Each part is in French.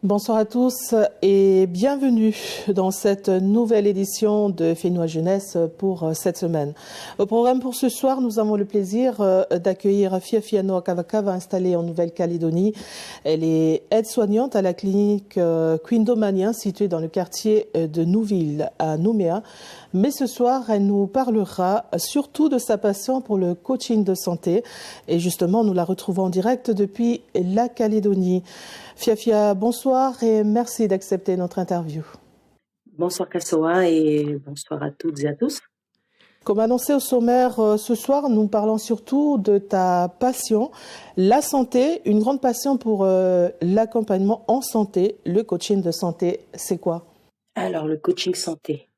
Bonsoir à tous et bienvenue dans cette nouvelle édition de Fénois Jeunesse pour cette semaine. Au programme pour ce soir, nous avons le plaisir d'accueillir Fiafia Noa Kavakava installée en Nouvelle-Calédonie. Elle est aide-soignante à la clinique Quindomanien située dans le quartier de Nouville à Nouméa. Mais ce soir, elle nous parlera surtout de sa passion pour le coaching de santé. Et justement, nous la retrouvons en direct depuis la Calédonie. Fiafia, bonsoir et merci d'accepter notre interview. Bonsoir Kassoa et bonsoir à toutes et à tous. Comme annoncé au sommaire, ce soir, nous parlons surtout de ta passion, la santé, une grande passion pour l'accompagnement en santé, le coaching de santé. C'est quoi? Alors, le coaching santé,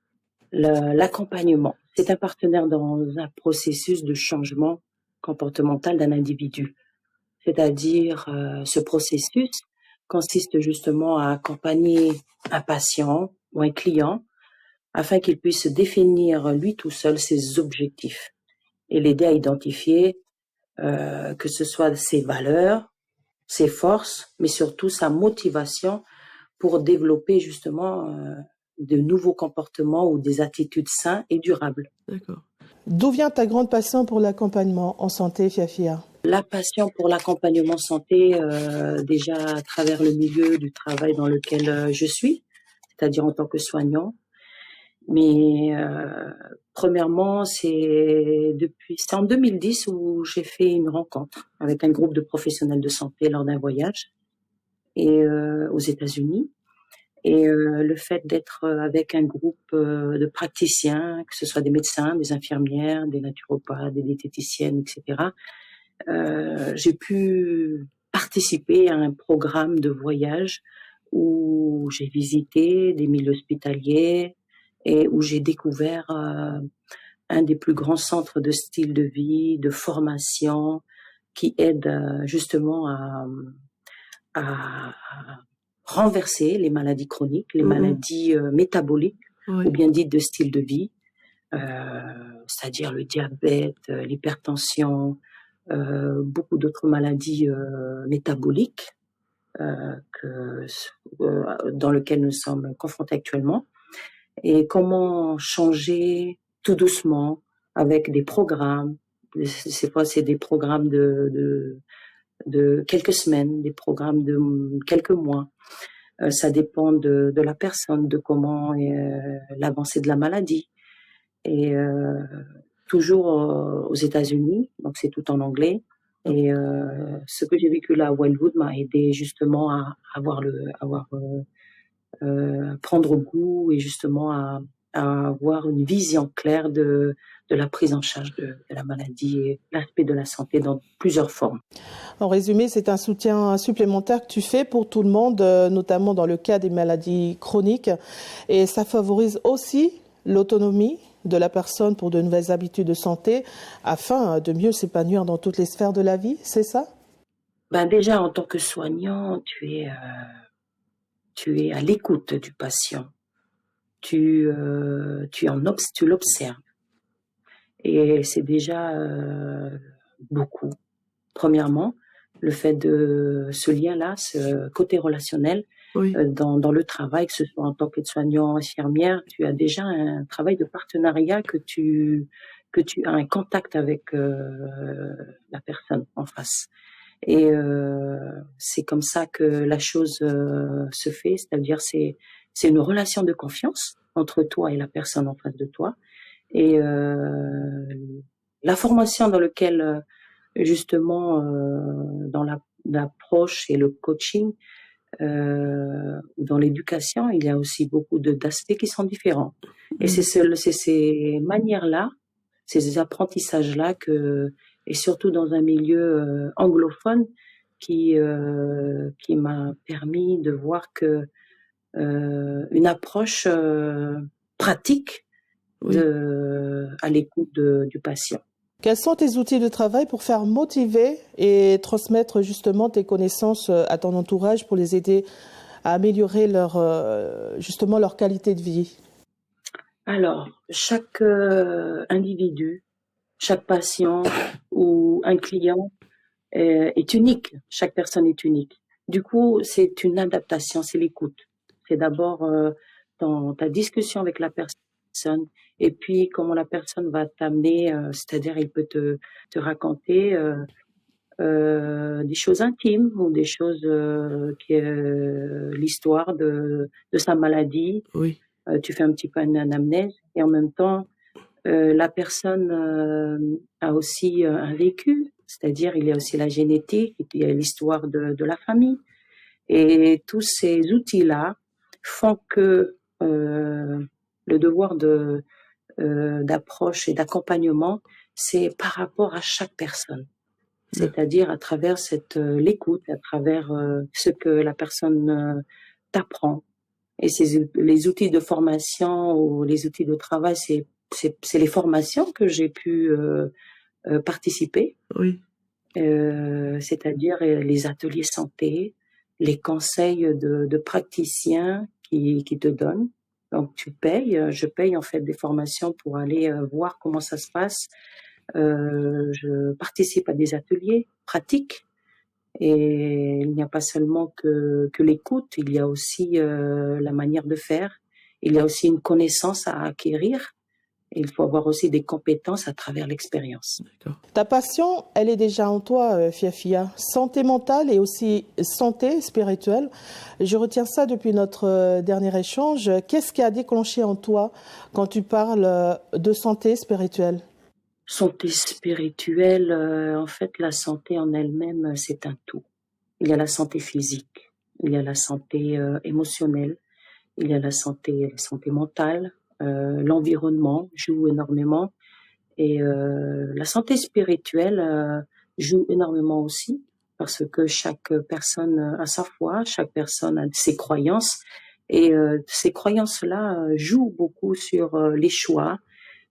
l'accompagnement, c'est un partenaire dans un processus de changement comportemental d'un individu. C'est-à-dire, ce processus consiste justement à accompagner un patient ou un client afin qu'il puisse définir lui tout seul ses objectifs et l'aider à identifier que ce soit ses valeurs, ses forces, mais surtout sa motivation pour développer justement de nouveaux comportements ou des attitudes saines et durables. D'accord. D'où vient ta grande passion pour l'accompagnement en santé, Fiafia? La passion pour l'accompagnement santé, déjà à travers le milieu du travail dans lequel je suis, c'est-à-dire en tant que soignant. Mais premièrement, c'est en 2010 où j'ai fait une rencontre avec un groupe de professionnels de santé lors d'un voyage et aux États-Unis. Et le fait d'être avec un groupe de praticiens, que ce soit des médecins, des infirmières, des naturopathes, des diététiciennes, etc., j'ai pu participer à un programme de voyage où j'ai visité des milieux hospitaliers et où j'ai découvert un des plus grands centres de style de vie, de formation, qui aide justement à renverser les maladies chroniques, les maladies métaboliques, ou bien dites de style de vie, c'est-à-dire le diabète, l'hypertension, beaucoup d'autres maladies métaboliques dans lesquelles nous sommes confrontés actuellement. Et comment changer tout doucement avec des programmes. Ces fois, c'est des programmes de quelques semaines, des programmes de quelques mois. Ça dépend de la personne, de comment l'avancée de la maladie. Et toujours aux États-Unis, donc c'est tout en anglais. Et ce que j'ai vécu là à Wildwood m'a aidé justement à prendre goût et justement à avoir une vision claire de la prise en charge de la maladie et l'aspect de la santé dans plusieurs formes. En résumé, c'est un soutien supplémentaire que tu fais pour tout le monde, notamment dans le cas des maladies chroniques. Et ça favorise aussi l'autonomie de la personne pour de nouvelles habitudes de santé afin de mieux s'épanouir dans toutes les sphères de la vie, c'est ça? Déjà, en tant que soignant, tu es à l'écoute du patient. Tu l'observes. Et c'est déjà beaucoup. Premièrement, le fait de ce lien-là, ce côté relationnel, dans le travail, que ce soit en tant qu'aide-soignant, infirmière, tu as déjà un travail de partenariat que tu as un contact avec la personne en face. Et c'est comme ça que la chose se fait, c'est-à-dire c'est une relation de confiance entre toi et la personne en face de toi. Et la formation dans laquelle justement dans l'approche et le coaching, dans l'éducation, il y a aussi beaucoup d'aspects qui sont différents. Et c'est ces manières-là, ces apprentissages-là et surtout dans un milieu anglophone qui m'a permis de voir que une approche pratique à l'écoute du patient. Quels sont tes outils de travail pour faire motiver et transmettre justement tes connaissances à ton entourage pour les aider à améliorer leur qualité de vie? Alors, chaque individu, chaque patient ou un client est unique. Chaque personne est unique. Du coup, c'est une adaptation, c'est l'écoute. C'est d'abord dans ta discussion avec la personne et puis comment la personne va t'amener, c'est-à-dire il peut te raconter des choses intimes ou des choses l'histoire de sa maladie. Oui, Tu fais un petit peu une anamnèse et en même temps, la personne a aussi un vécu, c'est-à-dire il y a aussi la génétique et puis il y a l'histoire de la famille. Et tous ces outils-là font que le devoir d'approche et d'accompagnement, c'est par rapport à chaque personne. C'est-à-dire à travers l'écoute, à travers ce que la personne t'apprend. Et les outils de formation ou les outils de travail, c'est les formations que j'ai pu participer. oui. C'est-à-dire les ateliers santé, les conseils de praticiens qui te donnent. Donc je paye en fait des formations pour aller voir comment ça se passe. Je participe à des ateliers pratiques et il n'y a pas seulement que l'écoute, il y a aussi la manière de faire, il y a aussi une connaissance à acquérir. Et il faut avoir aussi des compétences à travers l'expérience. Ta passion, elle est déjà en toi, Fia. Santé mentale et aussi santé spirituelle. Je retiens ça depuis notre dernier échange. Qu'est-ce qui a déclenché en toi quand tu parles de santé spirituelle? Santé spirituelle, en fait, la santé en elle-même, c'est un tout. Il y a la santé physique, il y a la santé émotionnelle, il y a la santé mentale, l'environnement joue énormément et la santé spirituelle joue énormément aussi parce que chaque personne a sa foi, chaque personne a ses croyances et ces croyances-là jouent beaucoup sur les choix,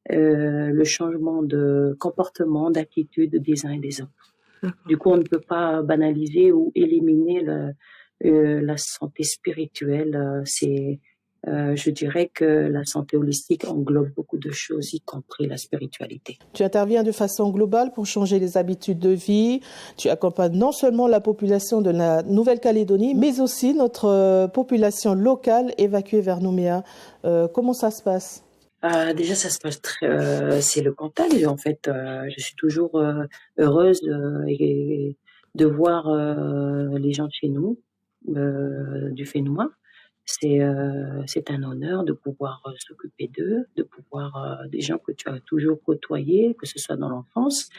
le changement de comportement, d'attitude des uns et des autres. Du coup, on ne peut pas banaliser ou éliminer la santé spirituelle. Je dirais que la santé holistique englobe beaucoup de choses, y compris la spiritualité. Tu interviens de façon globale pour changer les habitudes de vie. Tu accompagnes non seulement la population de la Nouvelle-Calédonie, mais aussi notre population locale évacuée vers Nouméa. Comment ça se passe? Déjà, ça se passe c'est le contact. En fait, je suis toujours heureuse et de voir les gens de chez nous, du Fénois. C'est un honneur de pouvoir s'occuper d'eux, de pouvoir des gens que tu as toujours côtoyés, que ce soit dans l'enfance.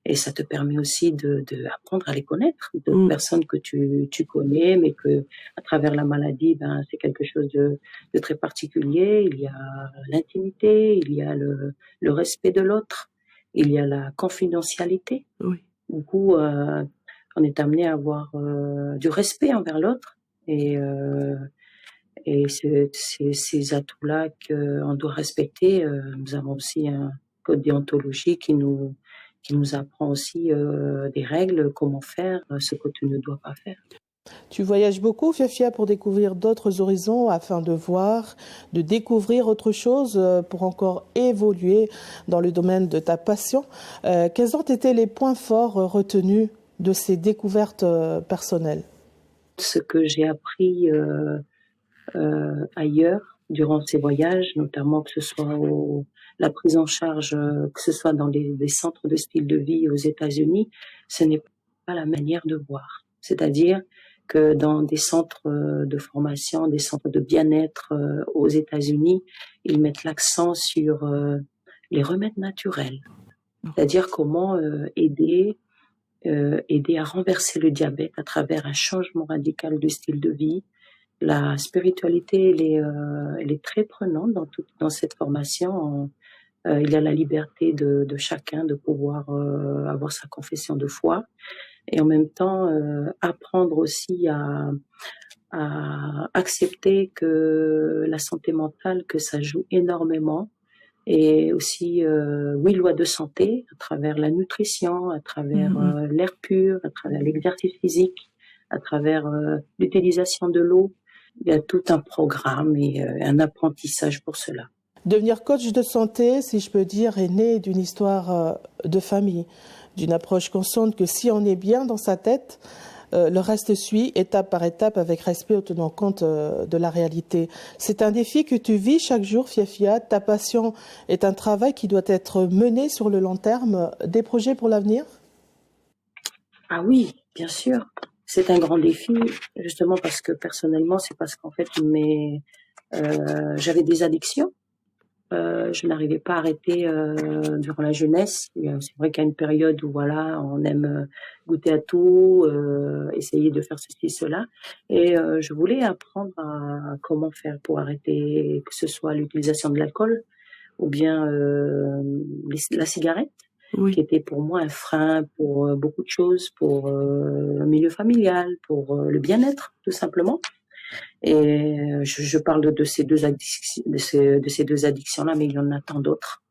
Et ça te permet aussi de apprendre à les connaître, d'autres personnes que tu connais, mais que à travers la maladie, ben c'est quelque chose de très particulier. Il y a l'intimité, il y a le respect de l'autre, il y a la confidentialité. Oui. Du coup, on est amené à avoir du respect envers l'autre et ces atouts-là qu'on doit respecter. Nous avons aussi un code déontologie qui nous apprend aussi des règles, comment faire, ce que tu ne dois pas faire. Tu voyages beaucoup, Fia, pour découvrir d'autres horizons afin de voir, de découvrir autre chose pour encore évoluer dans le domaine de ta passion. Quels ont été les points forts retenus de ces découvertes personnelles? Ce que j'ai appris ailleurs durant ces voyages, notamment que ce soit la prise en charge, que ce soit dans des centres de style de vie aux États-Unis, ce n'est pas la manière de voir. C'est-à-dire que dans des centres de formation, des centres de bien-être aux États-Unis, ils mettent l'accent sur les remèdes naturels. C'est-à-dire comment aider à renverser le diabète à travers un changement radical de style de vie. La spiritualité, elle est très prenante dans cette formation. Il y a la liberté de chacun de pouvoir avoir sa confession de foi et en même temps apprendre aussi à accepter que la santé mentale, que ça joue énormément et aussi 8 lois de santé à travers la nutrition, à travers l'air pur, à travers l'exercice physique, à travers l'utilisation de l'eau. Il y a tout un programme et un apprentissage pour cela. Devenir coach de santé, si je peux dire, est né d'une histoire de famille, d'une approche consciente que si on est bien dans sa tête, le reste suit étape par étape avec respect en tenant compte de la réalité. C'est un défi que tu vis chaque jour, Fiafia. Ta passion est un travail qui doit être mené sur le long terme. Des projets pour l'avenir? Ah oui, bien sûr. C'est un grand défi, justement parce que personnellement, c'est parce qu'en fait, j'avais des addictions. Je n'arrivais pas à arrêter durant la jeunesse. C'est vrai qu'il y a une période où voilà, on aime goûter à tout, essayer de faire ceci, cela. Et je voulais apprendre à comment faire pour arrêter, que ce soit l'utilisation de l'alcool ou bien la cigarette, qui était pour moi un frein pour beaucoup de choses, pour le milieu familial, pour le bien-être, tout simplement. Et je parle de ces deux addictions, de ces deux addictions-là, mais il y en a tant d'autres.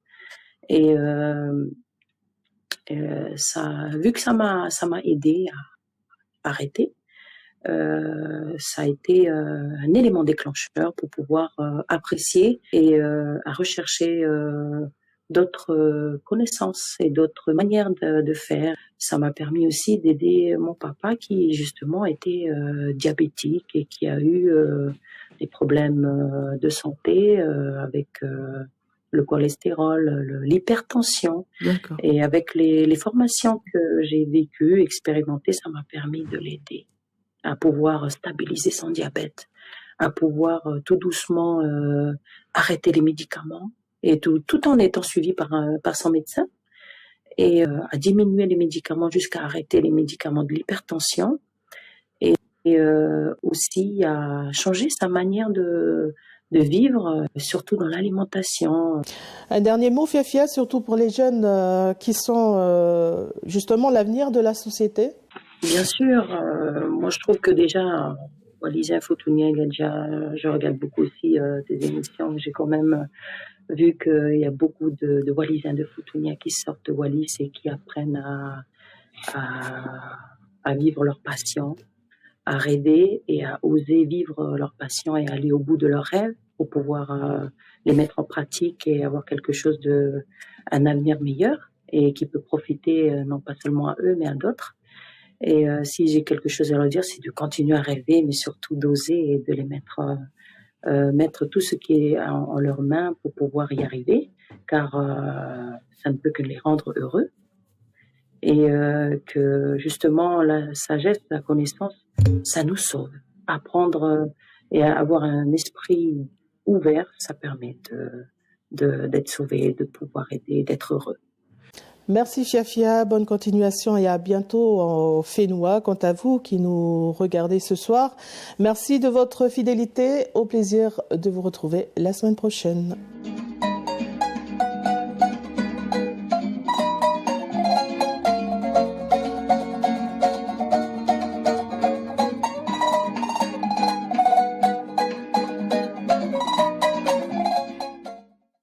Et vu que ça m'a aidé à arrêter, ça a été un élément déclencheur pour pouvoir apprécier et à rechercher d'autres connaissances et d'autres manières de faire. Ça m'a permis aussi d'aider mon papa qui justement était diabétique et qui a eu des problèmes de santé avec le cholestérol, l'hypertension. D'accord. Et avec les formations que j'ai vécues, expérimentées, ça m'a permis de l'aider à pouvoir stabiliser son diabète, à pouvoir tout doucement arrêter les médicaments, et tout en étant suivi par son médecin, et à diminuer les médicaments jusqu'à arrêter les médicaments de l'hypertension, et aussi à changer sa manière de vivre, surtout dans l'alimentation. Un dernier mot, Fiafia, surtout pour les jeunes qui sont justement l'avenir de la société? Bien sûr, moi je trouve que déjà, Wallis Infotounia, je regarde beaucoup aussi des émissions, j'ai quand même vu qu'il y a beaucoup de Wallisiens de Futounia qui sortent de Wallis et qui apprennent à vivre leur passion, à rêver et à oser vivre leur passion et aller au bout de leurs rêves pour pouvoir les mettre en pratique et avoir un avenir meilleur et qui peut profiter non pas seulement à eux mais à d'autres. Et si j'ai quelque chose à leur dire, c'est de continuer à rêver, mais surtout d'oser et de les mettre tout ce qui est en leurs mains pour pouvoir y arriver, car ça ne peut que les rendre heureux. Et que justement, la sagesse, la connaissance, ça nous sauve. Apprendre et avoir un esprit ouvert, ça permet d'être sauvé, de pouvoir aider, d'être heureux. Merci Fiafia, bonne continuation et à bientôt en Fénois. Quant à vous qui nous regardez ce soir, merci de votre fidélité. Au plaisir de vous retrouver la semaine prochaine.